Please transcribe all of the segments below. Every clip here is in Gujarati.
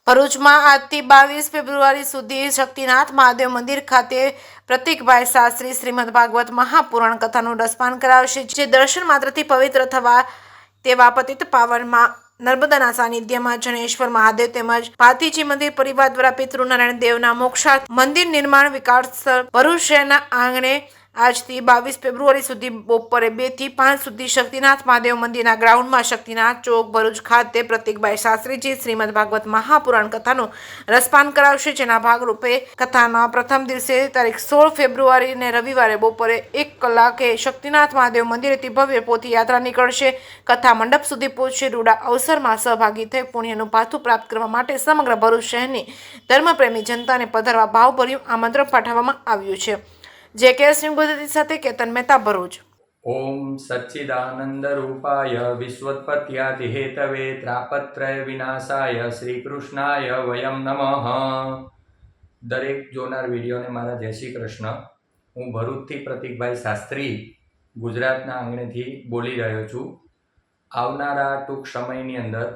ભરૂચમાં આજથી 22 ફેબ્રુઆરી સુધી શક્તિનાથ મહાદેવ મંદિર ખાતે પ્રતીકભાઈ શાસ્ત્રી શ્રીમદ ભાગવત મહાપુરાણ કથાનું રસપાન કરાવશે, જે દર્શન માત્રથી પવિત્ર થવા તેવા પતિત પાવનમાં નર્મદાના સાનિધ્યમાં જનેશ્વર મહાદેવ તેમજ ભાતીજી મંદિર પરિવાર દ્વારા પિતૃનારાયણ દેવના મોક્ષાર્થ મંદિર નિર્માણ વિકાસ સ્થળ ભરૂચ શહેરના આંગણે આજથી 22 ફેબ્રુઆરી સુધી બપોરે 2 થી 5 સુધી શક્તિનાથ મહાદેવ મંદિરના ગ્રાઉન્ડમાં શક્તિનાથ ચોક ભરૂચ ખાતે પ્રતીકભાઈ શાસ્ત્રીજી શ્રીમદ ભાગવત મહાપુરાણ કથાનું રસપાન કરાવશે, જેના ભાગરૂપે કથાના પ્રથમ દિવસે તારીખ 16 ફેબ્રુઆરીને રવિવારે બપોરે 1 કલાકે શક્તિનાથ મહાદેવ મંદિરેથી ભવ્ય પોથી યાત્રા નીકળશે. કથા મંડપ સુધી પહોંચશે. રૂડા અવસરમાં સહભાગી થઈ પુણ્યનું પાથું પ્રાપ્ત કરવા માટે સમગ્ર ભરૂચ શહેરની ધર્મપ્રેમી જનતાને પધારવા ભાવભર્યું આમંત્રણ પાઠવવામાં આવ્યું છે. જે.કે. સિંહ સાથે કેતન મહેતા, ભરૂચ. ઓમ સચ્ચિદાનંદ રૂપાય વિશ્વોત્પત્યાદિ હેતવે ત્રાપત્રય વિનાશાય શ્રી કૃષ્ણાય વયમ નમઃ. દરેક જોનાર વિડીયોને મારા જય શ્રી કૃષ્ણ. હું ભરૂચથી પ્રતીકભાઈ શાસ્ત્રી ગુજરાતના આંગણેથી બોલી રહ્યો છું. આવનારા ટૂંક સમયની અંદર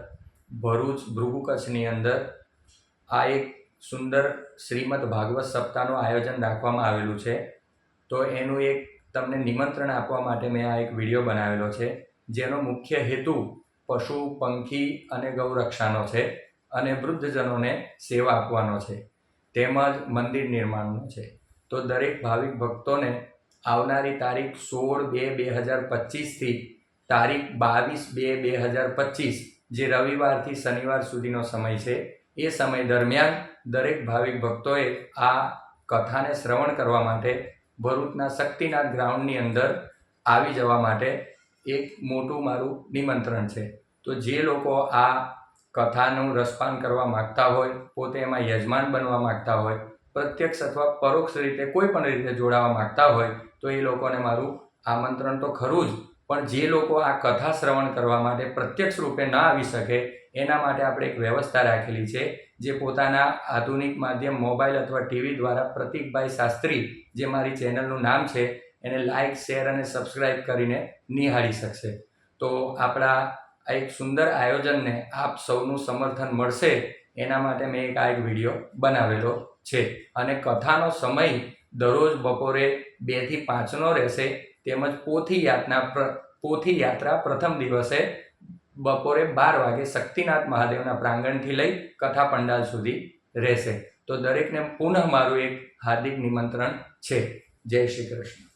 ભરૂચ ભૃગુ કચ્છની અંદર આ એક સુંદર શ્રીમદ ભાગવત સપ્તાહનું આયોજન રાખવામાં આવેલું છે. તો એનું એક તમને નિમંત્રણ આપવા માટે મેં આ એક વિડીયો બનાવેલો છે, જેનો મુખ્ય હેતુ પશુ, પંખી અને ગૌરક્ષાનો છે અને વૃદ્ધજનોને સેવા આપવાનો છે, તેમજ મંદિર નિર્માણનો છે. તો દરેક ભાવિક ભક્તોને આવનારી તારીખ 16/2/2025થી તારીખ 22/2/2025 જે રવિવારથી શનિવાર સુધીનો સમય છે, એ સમય દરમિયાન દરેક ભાવિક ભક્તોએ આ કથાને શ્રવણ કરવા માટે ભરૂચના શક્તિનાથ ગ્રાઉન્ડની અંદર આવી જવા માટે એક મોટું મારું નિમંત્રણ છે. તો જે લોકો આ કથાનું રસપાન કરવા માગતા હોય, પોતે એમાં યજમાન બનવા માગતા હોય, પ્રત્યક્ષ અથવા પરોક્ષ રીતે કોઈ પણ રીતે જોડાવા માગતા હોય, તો એ લોકોને મારું આમંત્રણ તો ખરું જ, પણ જે લોકો આ કથા શ્રવણ કરવા માટે પ્રત્યક્ષ રૂપે ના આવી શકે, એના માટે આપણે એક વ્યવસ્થા રાખેલી છે, જે પોતાના આધુનિક માધ્યમ મોબાઈલ અથવા ટીવી દ્વારા પ્રતીકભાઈ શાસ્ત્રી, જે મારી ચેનલનું નામ છે, એને લાઇક, શેર અને સબસ્ક્રાઈબ કરીને નિહાળી શકશે. તો આપણા આ એક સુંદર આયોજનને આપ સૌનું સમર્થન મળશે, એના માટે મેં એક આ એક વિડીયો બનાવેલો છે. અને કથાનો સમય દરરોજ બપોરે 2 થી 5નો રહેશે, તેમજ પોથી યાત્રા પ્રથમ દિવસે બપોરે 12 વાગે શક્તિનાથ મહાદેવના પ્રાંગણથી લઈ કથા પંડાલ સુધી રહેશે. તો દરેકને પુનઃ મારું એક હાર્દિક નિમંત્રણ છે. જય શ્રી કૃષ્ણ.